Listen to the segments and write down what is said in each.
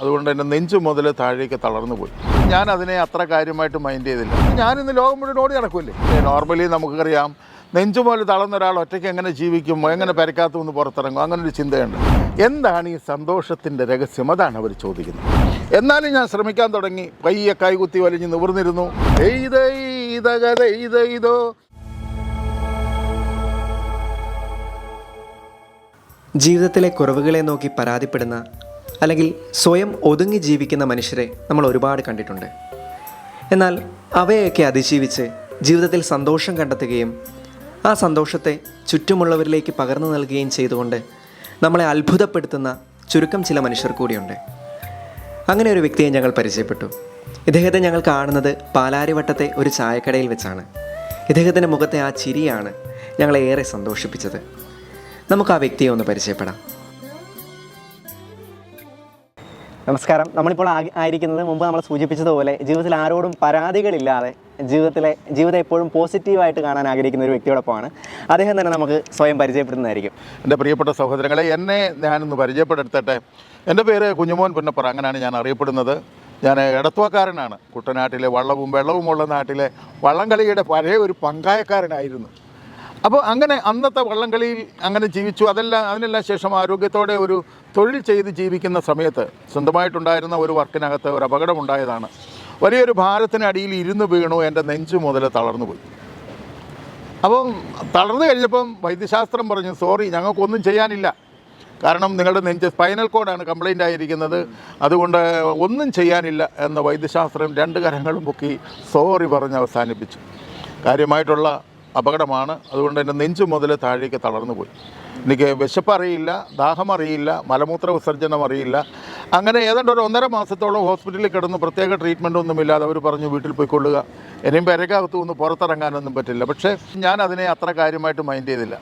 അതുകൊണ്ട് എൻ്റെ നെഞ്ചു മുതൽ താഴേക്ക് തളർന്നു പോയി. ഞാൻ അതിനെ അത്ര കാര്യമായിട്ട് മൈൻഡ് ചെയ്തില്ല. ഞാനിന്ന് ലോകം മുഴുവൻ ഓടി നടക്കുമല്ലേ. നോർമലി നമുക്കറിയാം, നെഞ്ചു മുതൽ തളർന്ന ഒരാൾ ഒറ്റയ്ക്ക് എങ്ങനെ ജീവിക്കും, എങ്ങനെ പരിക്കാത്തു നിന്ന് പുറത്തിറങ്ങും, അങ്ങനൊരു ചിന്തയുണ്ട്. എന്താണ് ഈ സന്തോഷത്തിൻ്റെ രഹസ്യം? അതാണ് അവർ ചോദിക്കുന്നത്. എന്നാലും ഞാൻ ശ്രമിക്കാൻ തുടങ്ങി. പയ്യെ കൈകുത്തി വലിഞ്ഞ് നിവർന്നിരുന്നു. ഇതോ ജീവിതത്തിലെ കുറവുകളെ നോക്കി പരാതിപ്പെടുന്ന അല്ലെങ്കിൽ സ്വയം ഒതുങ്ങി ജീവിക്കുന്ന മനുഷ്യരെ നമ്മൾ ഒരുപാട് കണ്ടിട്ടുണ്ട്. എന്നാൽ അവയൊക്കെ അതിജീവിച്ച് ജീവിതത്തിൽ സന്തോഷം കണ്ടെത്തുകയും ആ സന്തോഷത്തെ ചുറ്റുമുള്ളവരിലേക്ക് പകർന്നു നൽകുകയും ചെയ്തുകൊണ്ട് നമ്മളെ അത്ഭുതപ്പെടുത്തുന്ന ചുരുക്കം ചില മനുഷ്യർ കൂടിയുണ്ട്. അങ്ങനെ ഒരു വ്യക്തിയെ ഞങ്ങൾ പരിചയപ്പെട്ടു. ഇദ്ദേഹത്തെ ഞങ്ങൾ കാണുന്നത് പാലാരിവട്ടത്തെ ഒരു ചായക്കടയിൽ വെച്ചാണ്. ഇദ്ദേഹത്തിൻ്റെ മുഖത്തെ ആ ചിരിയാണ് ഞങ്ങളെ ഏറെ സന്തോഷിപ്പിച്ചത്. നമുക്ക് ആ വ്യക്തിയെ ഒന്ന് പരിചയപ്പെടാം. നമസ്കാരം. നമ്മളിപ്പോൾ ആയിരിക്കുന്നത് മുമ്പ് നമ്മൾ സൂചിപ്പിച്ചതുപോലെ ജീവിതത്തിൽ ആരോടും പരാതികളില്ലാതെ ജീവിതം എപ്പോഴും പോസിറ്റീവായിട്ട് കാണാൻ ആഗ്രഹിക്കുന്ന ഒരു വ്യക്തിയോടൊപ്പമാണ്. അദ്ദേഹം തന്നെ നമുക്ക് സ്വയം പരിചയപ്പെടുന്നതായിരിക്കും. എൻ്റെ പ്രിയപ്പെട്ട സഹോദരങ്ങളെ, എന്നെ ഞാനൊന്ന് പരിചയപ്പെടുത്തട്ടെ. എൻ്റെ പേര് കുഞ്ഞുമോൻ പുന്നപ്പറ, അങ്ങനെയാണ് ഞാൻ അറിയപ്പെടുന്നത്. ഞാൻ എടത്വക്കാരനാണ്. കുട്ടനാട്ടിലെ വെള്ളവുമുള്ള നാട്ടിലെ വള്ളംകളിയുടെ പഴയ ഒരു പങ്കായക്കാരനായിരുന്നു. അപ്പോൾ അങ്ങനെ അന്നത്തെ വള്ളംകളിയിൽ അങ്ങനെ ജീവിച്ചു. അതിനെല്ലാം ശേഷം ആരോഗ്യത്തോടെ ഒരു തൊഴിൽ ചെയ്ത് ജീവിക്കുന്ന സമയത്ത് സ്വന്തമായിട്ടുണ്ടായിരുന്ന ഒരു വർക്കിനകത്ത് ഒരു അപകടമുണ്ടായതാണ്. വലിയൊരു ഭാരത്തിനടിയിൽ ഇരുന്ന് വീണു. എൻ്റെ നെഞ്ചു മുതൽ തളർന്നു പോയി. അപ്പം തളർന്നു കഴിഞ്ഞപ്പം വൈദ്യശാസ്ത്രം പറഞ്ഞു, സോറി, ഞങ്ങൾക്കൊന്നും ചെയ്യാനില്ല. കാരണം നിങ്ങളുടെ നെഞ്ച് സ്പൈനൽ കോഡാണ് കംപ്ലൈൻ്റ് ആയിരിക്കുന്നത്, അതുകൊണ്ട് ഒന്നും ചെയ്യാനില്ല എന്ന് വൈദ്യശാസ്ത്രം രണ്ട് കരങ്ങളും പൊക്കി സോറി പറഞ്ഞ് അവസാനിപ്പിച്ചു. കാര്യമായിട്ടുള്ള അപകടമാണ്. അതുകൊണ്ട് എൻ്റെ നെഞ്ചു മുതൽ താഴേക്ക് തളർന്നു പോയി. എനിക്ക് വിശപ്പ് അറിയില്ല, ദാഹം അറിയില്ല, മലമൂത്ര വിസർജനം അറിയില്ല. അങ്ങനെ ഏതാണ്ട് ഒരു 1.5 മാസത്തോളം ഹോസ്പിറ്റലിൽ കിടന്നു. പ്രത്യേക ട്രീറ്റ്മെൻ്റ് ഒന്നുമില്ലാതെ അവർ പറഞ്ഞു വീട്ടിൽ പോയിക്കൊള്ളുക, ഇനിയും പെരക്കകത്തു നിന്ന് പുറത്തിറങ്ങാനൊന്നും പറ്റില്ല. പക്ഷേ ഞാൻ അതിനെ അത്ര കാര്യമായിട്ട് മൈൻഡ് ചെയ്തില്ല.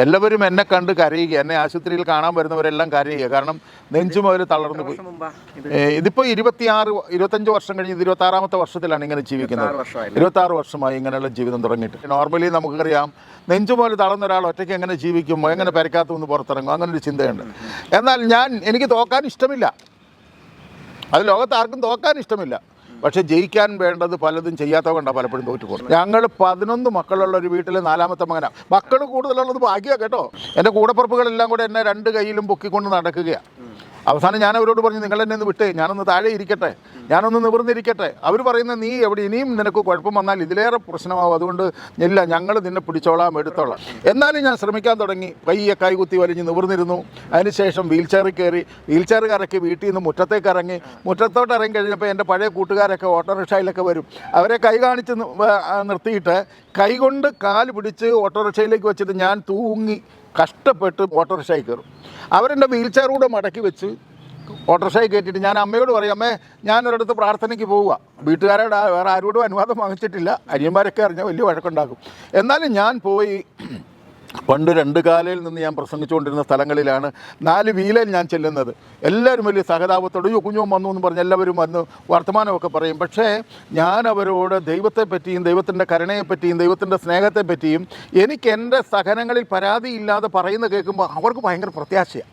എല്ലാവരും എന്നെ കണ്ട് കരയുക, എന്നെ ആശുപത്രിയിൽ കാണാൻ വരുന്നവരെല്ലാം കരയുക. കാരണം നെഞ്ചു മുതൽ തളർന്നു പോയി. ഇതിപ്പോൾ 25 വർഷം കഴിഞ്ഞ് 26ാമത്തെ വർഷത്തിലാണ് ഇങ്ങനെ ജീവിക്കുന്നത്. 26 വർഷമായി ഇങ്ങനെയുള്ള ജീവിതം തുടങ്ങിയിട്ട്. നോർമലി നമുക്കറിയാം, നെഞ്ചു മുതൽ തളർന്ന ഒരാൾ ഒറ്റയ്ക്ക് എങ്ങനെ ജീവിക്കും, എങ്ങനെ പരിക്കാത്തു നിന്ന് പുറത്തിറങ്ങും, അങ്ങനൊരു ചിന്തയുണ്ട്. എന്നാൽ എനിക്ക് തോക്കാൻ ഇഷ്ടമില്ല. അത് ലോകത്ത് ആർക്കും തോക്കാൻ ഇഷ്ടമില്ല. പക്ഷേ ജയിക്കാൻ വേണ്ടത് പലതും ചെയ്യാത്ത കൊണ്ടാണ് പലപ്പോഴും തോറ്റുപോകും. ഞങ്ങൾ 11 മക്കളുള്ള ഒരു വീട്ടിൽ 4ാമത്തെ മകനാണ്. മക്കൾ കൂടുതലുള്ളത് ഭാഗ്യമാണ് കേട്ടോ. എൻ്റെ കൂടപ്പുറപ്പുകളെല്ലാം കൂടെ എന്നെ 2 കൈയിലും പൊക്കിക്കൊണ്ട് നടക്കുകയാണ്. അവസാനം ഞാൻ അവരോട് പറഞ്ഞു, നിങ്ങൾ എന്നെ ഒന്ന് വിട്ടേ, ഞാനൊന്ന് താഴെ ഇരിക്കട്ടെ, ഞാനൊന്ന് നിവർന്നിരിക്കട്ടെ. അവർ പറയുന്നത്, നീ എവിടെ, ഇനിയും നിനക്ക് കുഴപ്പം വന്നാൽ ഇതിലേറെ പ്രശ്നമാവും, അതുകൊണ്ട് ഇല്ല, ഞങ്ങൾ നിന്നെ പിടിച്ചോളാം, എടുത്തോളാം. എന്നാലും ഞാൻ ശ്രമിക്കാൻ തുടങ്ങി. പയ്യെ കൈകുത്തി വലിഞ്ഞ് നിവർന്നിരുന്നു. അതിനുശേഷം വീൽ ചെയർ കറക്കി വീട്ടിൽ നിന്ന് മുറ്റത്തേക്ക് ഇറങ്ങി. മുറ്റത്തോട്ട് ഇറങ്ങി കഴിഞ്ഞപ്പോൾ എൻ്റെ പഴയ കൂട്ടുകാരൊക്കെ ഓട്ടോറിക്ഷയിലൊക്കെ വരും. അവരെ കൈ കാണിച്ച് നിർത്തിയിട്ട് കൈകൊണ്ട് കാല് പിടിച്ച് ഓട്ടോറിക്ഷയിലേക്ക് വെച്ചിട്ട് ഞാൻ തൂങ്ങി കഷ്ടപ്പെട്ട് ഓട്ടോറിക്ഷയിൽ കയറും. അവരെൻ്റെ വീൽ ചെയർ കൂടെ മടക്കി വെച്ച് ഓട്ടോറിക്ഷയിൽ കയറ്റിയിട്ട് ഞാൻ അമ്മയോട് പറയും, അമ്മേ, ഞാനൊരിടത്ത് പ്രാർത്ഥനയ്ക്ക് പോവുക. വീട്ടുകാരോട് വേറെ ആരോടും അനുവാദം വാങ്ങിച്ചിട്ടില്ല. അനിയന്മാരൊക്കെ അറിഞ്ഞാൽ വലിയ വഴക്കുണ്ടാക്കും. എന്നാലും ഞാൻ പോയി. പണ്ട് 2 കാലയിൽ നിന്ന് ഞാൻ പ്രസംഗിച്ചുകൊണ്ടിരുന്ന സ്ഥലങ്ങളിലാണ് 4 വീലയിൽ ഞാൻ ചെല്ലുന്നത്. എല്ലാവരും വലിയ സഹതാപത്തോട് കുഞ്ഞും വന്നു എന്ന് പറഞ്ഞ് എല്ലാവരും വന്ന് വർത്തമാനമൊക്കെ പറയും. പക്ഷേ ഞാൻ അവരോട് ദൈവത്തെപ്പറ്റിയും ദൈവത്തിൻ്റെ കരുണയെപ്പറ്റിയും ദൈവത്തിൻ്റെ സ്നേഹത്തെപ്പറ്റിയും എനിക്ക് എൻ്റെ സഹനങ്ങളിൽ പരാതിയില്ലാതെ പറയുന്ന കേൾക്കുമ്പോൾ അവർക്ക് ഭയങ്കര പ്രത്യാശയാണ്.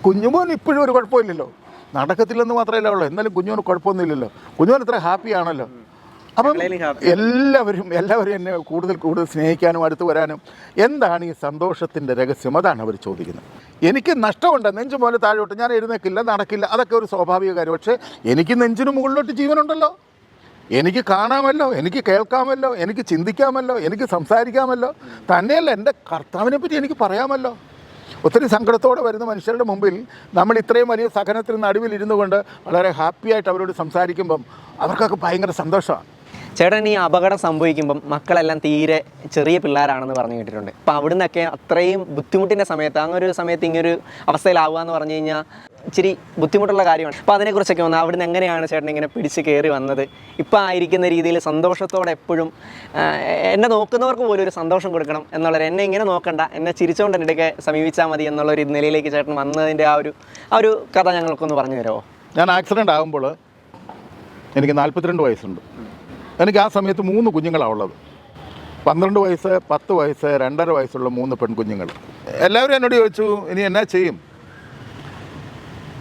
കുഞ്ഞുമോൻ ഇപ്പോഴും ഒരു കുഴപ്പമില്ലല്ലോ, നടക്കത്തില്ലെന്ന് മാത്രമല്ല ഉള്ളൂ, എന്നാലും കുഞ്ഞുമോന് കുഴപ്പമൊന്നുമില്ലല്ലോ, കുഞ്ഞുമോൻ ഇത്ര ഹാപ്പിയാണല്ലോ. അപ്പം എല്ലാവരും എന്നെ കൂടുതൽ സ്നേഹിക്കാനും അടുത്ത് വരാനും. എന്താണ് ഈ സന്തോഷത്തിൻ്റെ രഹസ്യം? അതാണ് അവർ ചോദിക്കുന്നത്. എനിക്ക് നഷ്ടമുണ്ട്, നെഞ്ചു പോലെ താഴോട്ട് ഞാൻ എഴുന്നേക്കില്ല, നടക്കില്ല, അതൊക്കെ ഒരു സ്വാഭാവിക കാര്യം. പക്ഷേ എനിക്ക് നെഞ്ചിന് മുകളിലോട്ട് ജീവനുണ്ടല്ലോ, എനിക്ക് കാണാമല്ലോ, എനിക്ക് കേൾക്കാമല്ലോ, എനിക്ക് ചിന്തിക്കാമല്ലോ, എനിക്ക് സംസാരിക്കാമല്ലോ. തന്നെയല്ല, എൻ്റെ കർത്താവിനെ പറ്റി എനിക്ക് പറയാമല്ലോ. ഒത്തിരി സങ്കടത്തോടെ വരുന്ന മനുഷ്യരുടെ മുമ്പിൽ നമ്മൾ ഇത്രയും വലിയ സഹനത്തിന് നടുവിലിരുന്നു കൊണ്ട് വളരെ ഹാപ്പിയായിട്ട് അവരോട് സംസാരിക്കുമ്പം അവർക്കൊക്കെ ഭയങ്കര സന്തോഷമാണ്. ചേട്ടൻ, ഈ അപകടം സംഭവിക്കുമ്പം മക്കളെല്ലാം തീരെ ചെറിയ പിള്ളേരാണെന്ന് പറഞ്ഞു കേട്ടിട്ടുണ്ട്. അപ്പോൾ അവിടെ നിന്നൊക്കെ അത്രയും ബുദ്ധിമുട്ടിൻ്റെ സമയത്ത്, അങ്ങനൊരു സമയത്ത് ഇങ്ങനൊരു അവസ്ഥയിലാവുക എന്ന് പറഞ്ഞു കഴിഞ്ഞാൽ ഇച്ചിരി ബുദ്ധിമുട്ടുള്ള കാര്യമാണ്. അപ്പോൾ അതിനെക്കുറിച്ചൊക്കെ വന്ന് അവിടുന്ന് എങ്ങനെയാണ് ചേട്ടൻ ഇങ്ങനെ പിടിച്ച് കയറി വന്നത്? ഇപ്പോൾ ആയിരിക്കുന്ന രീതിയിൽ സന്തോഷത്തോടെ എപ്പോഴും എന്നെ നോക്കുന്നവർക്ക് പോലും ഒരു സന്തോഷം കൊടുക്കണം എന്നുള്ളത്, എന്നെ ഇങ്ങനെ നോക്കണ്ട, എന്നെ ചിരിച്ചുകൊണ്ട് എന്നിടയ്ക്ക് സമീപിച്ചാൽ മതി എന്നുള്ളൊരു നിലയിലേക്ക് ചേട്ടൻ വന്നതിൻ്റെ ആ ഒരു കഥ ഞങ്ങൾക്കൊന്ന് പറഞ്ഞു തരുമോ? ഞാൻ ആക്സിഡൻ്റ് ആകുമ്പോൾ എനിക്ക് 42 വയസ്സുണ്ട്. എനിക്ക് ആ സമയത്ത് 3 കുഞ്ഞുങ്ങളാണ് ഉള്ളത്. 12 വയസ്സ്, 10 വയസ്സ്, 2.5 വയസ്സുള്ള 3 പെൺകുഞ്ഞുങ്ങൾ. എല്ലാവരും എന്നോട് ചോദിച്ചു, ഇനി എന്നാ ചെയ്യും?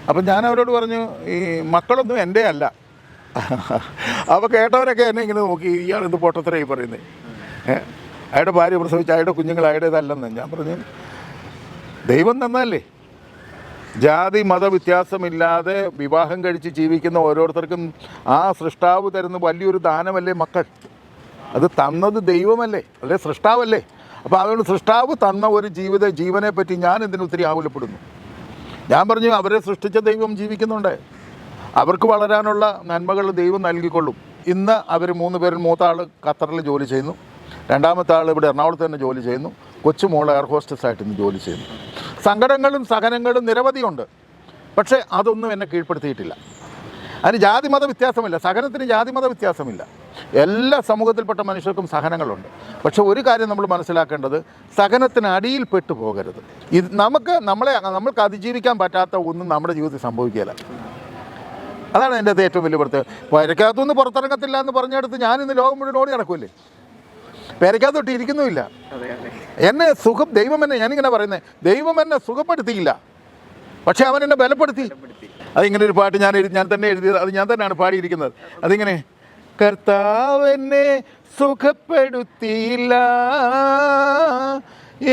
അപ്പം ഞാൻ അവരോട് പറഞ്ഞു, ഈ മക്കളൊന്നും എൻ്റെ അല്ല. അപ്പോൾ കേട്ടവരൊക്കെ എന്നെ ഇങ്ങനെ നോക്കി, ഇയാൾ ഇത് പൊട്ടത്തരായി പറയുന്നത്, അയാളുടെ ഭാര്യ പ്രസവിച്ച അയാളുടെ കുഞ്ഞുങ്ങൾ അയാളുടേതല്ലെന്ന്. ഞാൻ പറഞ്ഞു, ദൈവം തന്നല്ലേ, ജാതി മത വ്യത്യാസമില്ലാതെ വിവാഹം കഴിച്ച് ജീവിക്കുന്ന ഓരോരുത്തർക്കും ആ സൃഷ്ടാവ് തരുന്ന വലിയൊരു ദാനമല്ലേ മക്കൾ. അത് തന്നത് ദൈവമല്ലേ, അല്ലെ സൃഷ്ടാവല്ലേ. അപ്പോൾ അതുകൊണ്ട് സൃഷ്ടാവ് തന്ന ഒരു ജീവനെ പറ്റി ഞാൻ എന്തിനു ഒത്തിരി ആകുലപ്പെടുന്നു. ഞാൻ പറഞ്ഞു, അവരെ സൃഷ്ടിച്ച ദൈവം ജീവിക്കുന്നുണ്ട്, അവർക്ക് വളരാനുള്ള നന്മകൾ ദൈവം നൽകിക്കൊള്ളും. ഇന്ന് അവർ 3 പേരിൽ മൂത്ത ആൾ ഖത്തറിൽ ജോലി ചെയ്യുന്നു, രണ്ടാമത്തെ ആൾ ഇവിടെ എറണാകുളത്ത് തന്നെ ജോലി ചെയ്യുന്നു, കൊച്ചുമോൾ എയർ ഹോസ്റ്റസായിട്ട് ഇന്ന് ജോലി ചെയ്യുന്നു. സങ്കടങ്ങളും സഹനങ്ങളും നിരവധിയുണ്ട്, പക്ഷേ അതൊന്നും എന്നെ കീഴ്പ്പെടുത്തിയിട്ടില്ല. അതിന് ജാതിമത വ്യത്യാസമില്ല, സഹനത്തിന് ജാതിമത വ്യത്യാസമില്ല. എല്ലാ സമൂഹത്തിൽപ്പെട്ട മനുഷ്യർക്കും സഹനങ്ങളുണ്ട്. പക്ഷെ ഒരു കാര്യം നമ്മൾ മനസ്സിലാക്കേണ്ടത്, സഹനത്തിന് അടിയിൽപ്പെട്ടു പോകരുത്. ഇത് നമ്മൾക്ക് അതിജീവിക്കാൻ പറ്റാത്ത ഒന്നും നമ്മുടെ ജീവിതത്തിൽ സംഭവിക്കില്ല. അതാണ് എൻ്റെ ഏറ്റവും വലിയ പ്രത്യേകത. പേരക്കകത്തുനിന്ന് പുറത്തിറങ്ങത്തില്ല എന്ന് പറഞ്ഞെടുത്ത് ഞാനിന്ന് ലോകം മുഴുവൻ ഓടി നടക്കുമല്ലേ, പേരക്കകത്തൊട്ട് ഇരിക്കുന്നുമില്ല. എന്നെ ദൈവം എന്നെ, ഞാനിങ്ങനെ പറയുന്നത്, ദൈവം എന്നെ സുഖപ്പെടുത്തിയില്ല, പക്ഷെ അവൻ എന്നെ ബലപ്പെടുത്തി. അതിങ്ങനെ ഒരു പാട്ട് ഞാൻ തന്നെ എഴുതിയത്, അത് ഞാൻ തന്നെയാണ് പാടിയിരിക്കുന്നത്. അതിങ്ങനെ, കർത്താവ് എന്നെ സുഖപ്പെടുത്തിയില്ല,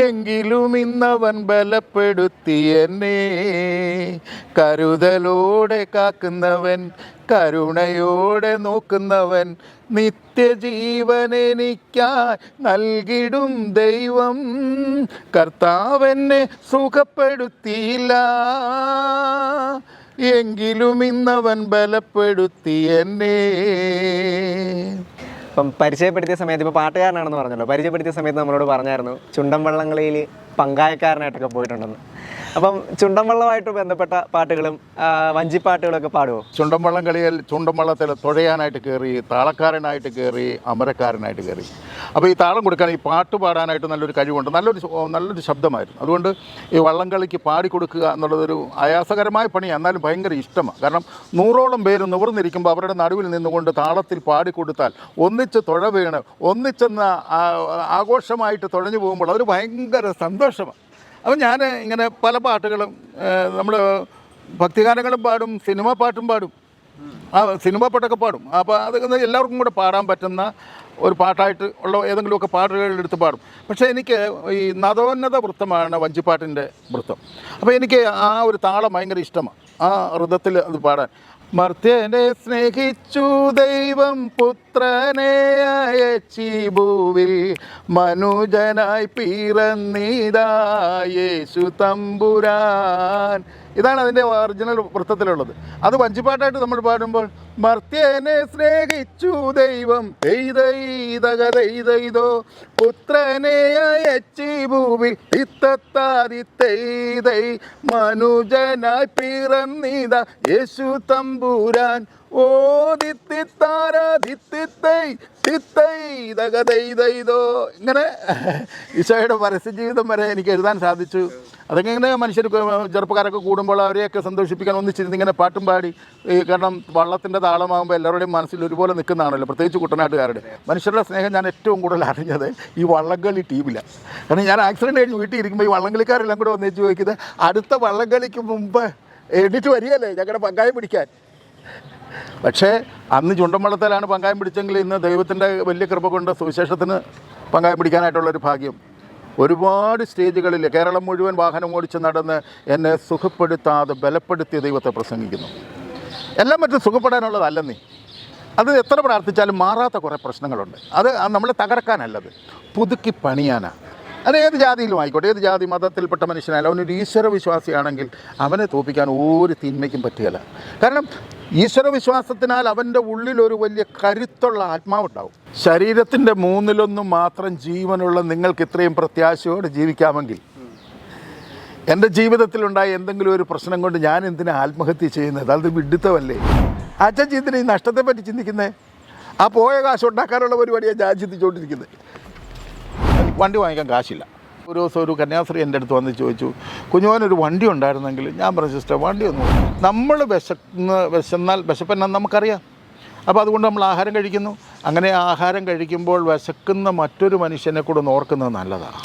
എങ്കിലും ഇന്നവൻ ബലപ്പെടുത്തി എന്നെ. കരുതലോടെ കാക്കുന്നവൻ, കരുണയോടെ നോക്കുന്നവൻ, നിത്യജീവൻ എനിക്കായി നൽകിടും ദൈവം. കർത്താവെന്നെ സുഖപ്പെടുത്തിയില്ല, എങ്കിലും ഇന്നവൻ ബലപ്പെടുത്തി എന്നെ. ഇപ്പം പരിചയപ്പെടുത്തിയ സമയത്ത്, ഇപ്പോൾ പാട്ടുകാരനാണെന്ന് പറഞ്ഞല്ലോ, പരിചയപ്പെടുത്തിയ സമയത്ത് നമ്മളോട് പറഞ്ഞായിരുന്നു ചുണ്ടൻ വള്ളംകളിയിൽ പങ്കായക്കാരനായിട്ടൊക്കെ പോയിട്ടുണ്ടെന്ന്. അപ്പം ചുണ്ടൻ വള്ളമായിട്ട് ബന്ധപ്പെട്ട പാട്ടുകളും വഞ്ചിപ്പാട്ടുകളൊക്കെ പാടുമോ? ചുണ്ടൻ വള്ളം കളിയിൽ ചുണ്ടൻ വള്ളത്തിൽ തുഴയാനായിട്ട് കയറി, താളക്കാരനായിട്ട് കയറി, അമരക്കാരനായിട്ട് കയറി. അപ്പോൾ ഈ താളം കൊടുക്കാൻ, ഈ പാട്ട് പാടാനായിട്ട് നല്ലൊരു കഴിവുണ്ട്, നല്ലൊരു ശബ്ദമായിരുന്നു. അതുകൊണ്ട് ഈ വള്ളംകളിക്ക് പാടിക്കൊടുക്കുക എന്നുള്ളതൊരു ആയാസകരമായ പണിയാണ്, എന്നാലും ഭയങ്കര ഇഷ്ടമാണ്. കാരണം 100ഓളം പേര് നിവർന്നിരിക്കുമ്പോൾ അവരുടെ നടുവിൽ നിന്നുകൊണ്ട് താളത്തിൽ പാടിക്കൊടുത്താൽ ഒന്നിച്ച് തുഴ വീണ് ഒന്നിച്ചെന്ന് ആഘോഷമായിട്ട് തുഴഞ്ഞു പോകുമ്പോൾ അതൊരു ഭയങ്കര സന്തോഷമാണ്. അപ്പം ഞാൻ ഇങ്ങനെ പല പാട്ടുകളും, നമ്മൾ ഭക്തിഗാനങ്ങളും പാടും, സിനിമ പാട്ടും പാടും, സിനിമ പാട്ടൊക്കെ പാടും. അപ്പോൾ അത് എല്ലാവർക്കും കൂടെ പാടാൻ പറ്റുന്ന ഒരു പാട്ടായിട്ട് ഉള്ള ഏതെങ്കിലുമൊക്കെ പാട്ടുകളെടുത്ത് പാടും. പക്ഷേ എനിക്ക് ഈ നദോന്നത വൃത്തമാണ് വഞ്ചിപ്പാട്ടിൻ്റെ വൃത്തം. അപ്പോൾ എനിക്ക് ആ ഒരു താളം ഭയങ്കര ഇഷ്ടമാണ്, ആ ഋതത്തിൽ അത് പാടാൻ. മർത്യനെ സ്നേഹിച്ചു ദൈവം പുത്രനെ അയച്ചി ഭൂവിൽ, മനുജനായി പിറന്നിതാ യേശു തമ്പുരാൻ. ഇതാണ് അതിൻ്റെ ഒറിജിനൽ വൃത്തത്തിലുള്ളത്. അത് വഞ്ചിപ്പാട്ടായിട്ട് നമ്മൾ പാടുമ്പോൾ, മർത്യനെ സ്നേഹിച്ചു ദൈവം ദൈതോ പുത്രനെ അയച്ചി ഭൂവിൽ, ഇത്തത്താദിത്തൈ മനുജനായി പിറന്നിതാ യേശു തമ്പുരാൻ. ഓ ദിത്തിത്താരാദിത്തൈ ഇങ്ങനെ ഈശോയുടെ പരസ്യ ജീവിതം വരെ എനിക്ക് എഴുതാൻ സാധിച്ചു. അതൊക്കെ ഇങ്ങനെ മനുഷ്യർ ചെറുപ്പക്കാരൊക്കെ കൂടുമ്പോൾ അവരെയൊക്കെ സന്തോഷിപ്പിക്കാൻ ഒന്നിച്ചിരുന്ന് ഇങ്ങനെ പാട്ടും പാടി. കാരണം വള്ളത്തിൻ്റെ താളമാകുമ്പോൾ എല്ലാവരുടെയും മനസ്സിൽ ഒരുപോലെ നിൽക്കുന്നതാണല്ലോ, പ്രത്യേകിച്ച് കുട്ടനാട്ടുകാരുടെ. മനുഷ്യരുടെ സ്നേഹം ഞാൻ ഏറ്റവും കൂടുതൽ അറിഞ്ഞത് ഈ വള്ളംകളി ടീമിലാണ്. കാരണം ഞാൻ ആക്സിഡൻറ്റ് കഴിഞ്ഞ് വീട്ടിൽ ഇരിക്കുമ്പോൾ ഈ വള്ളംകളിക്കാരെല്ലാം കൂടെ ഒന്നിച്ച് ചോദിക്കുന്നത്, അടുത്ത വള്ളംകളിക്ക് മുമ്പ് എഡിറ്റ് വരികയല്ലേ ഞങ്ങളുടെ പങ്കായം പിടിക്കാൻ. പക്ഷേ അന്ന് ചുണ്ടൻവള്ളത്തിലാണ് പങ്കായം പിടിച്ചെങ്കിൽ ഇന്ന് ദൈവത്തിൻ്റെ വലിയ കൃപ കൊണ്ട് സുവിശേഷത്തിന് പങ്കായം പിടിക്കാനായിട്ടുള്ളൊരു ഭാഗ്യം. ഒരുപാട് സ്റ്റേജുകളിൽ കേരളം മുഴുവൻ വാഹനം ഓടിച്ച് നടന്ന് എന്നെ സുഖപ്പെടുത്താതെ ബലപ്പെടുത്തിയ ദൈവത്തെ പ്രസംഗിക്കുന്നു. എല്ലാം മറ്റും സുഖപ്പെടാനുള്ളതല്ലെന്നേ, അത് എത്ര പ്രാർത്ഥിച്ചാലും മാറാത്ത കുറേ പ്രശ്നങ്ങളുണ്ട്. അത് നമ്മളെ തകർക്കാനല്ലത്, പുതുക്കി പണിയാനാണ്. അത് ഏത് ജാതിയിലും ആയിക്കോട്ടെ, ഏത് ജാതി മതത്തിൽപ്പെട്ട മനുഷ്യനായാലും അവനൊരു ഈശ്വര വിശ്വാസിയാണെങ്കിൽ അവനെ തോൽപ്പിക്കാൻ ഒരു തിന്മയ്ക്കും പറ്റുകയില്ല. കാരണം ഈശ്വര വിശ്വാസത്തിനാൽ അവൻ്റെ ഉള്ളിലൊരു വലിയ കരുത്തുള്ള ആത്മാവുണ്ടാവും. ശരീരത്തിൻ്റെ 1/3 മാത്രം ജീവനുള്ള നിങ്ങൾക്ക് ഇത്രയും പ്രത്യാശയോടെ ജീവിക്കാമെങ്കിൽ, എൻ്റെ ജീവിതത്തിലുണ്ടായ എന്തെങ്കിലും ഒരു പ്രശ്നം കൊണ്ട് ഞാൻ എന്തിനാ ആത്മഹത്യ ചെയ്യുന്നത്? അത് വിഡിത്തമല്ലേ? അച്ഛൻ ചിന്തിന് ഈ നഷ്ടത്തെപ്പറ്റി ചിന്തിക്കുന്നത്, ആ പോയ കാശ് ഉണ്ടാക്കാനുള്ള പരിപാടിയാണ് ഞാൻ ചിന്തിച്ചുകൊണ്ടിരിക്കുന്നത്. വണ്ടി വാങ്ങിക്കാൻ കാശില്ല. ഒരു ദിവസം ഒരു കന്യാസ്ത്രീ എൻ്റെ അടുത്ത് വന്ന് ചോദിച്ചു, കുഞ്ഞുമോനൊരു വണ്ടി ഉണ്ടായിരുന്നെങ്കിൽ. ഞാൻ പറഞ്ഞു, സിസ്റ്റർ വണ്ടിയൊന്നും, നമ്മൾ വിശന്നാൽ വിശപ്പെന്നാന്ന് നമുക്കറിയാം. അപ്പോൾ അതുകൊണ്ട് നമ്മൾ ആഹാരം കഴിക്കുന്നു. അങ്ങനെ ആഹാരം കഴിക്കുമ്പോൾ വിശക്കുന്ന മറ്റൊരു മനുഷ്യനെ കൂടെ ഓർക്കുന്നത് നല്ലതാണ്.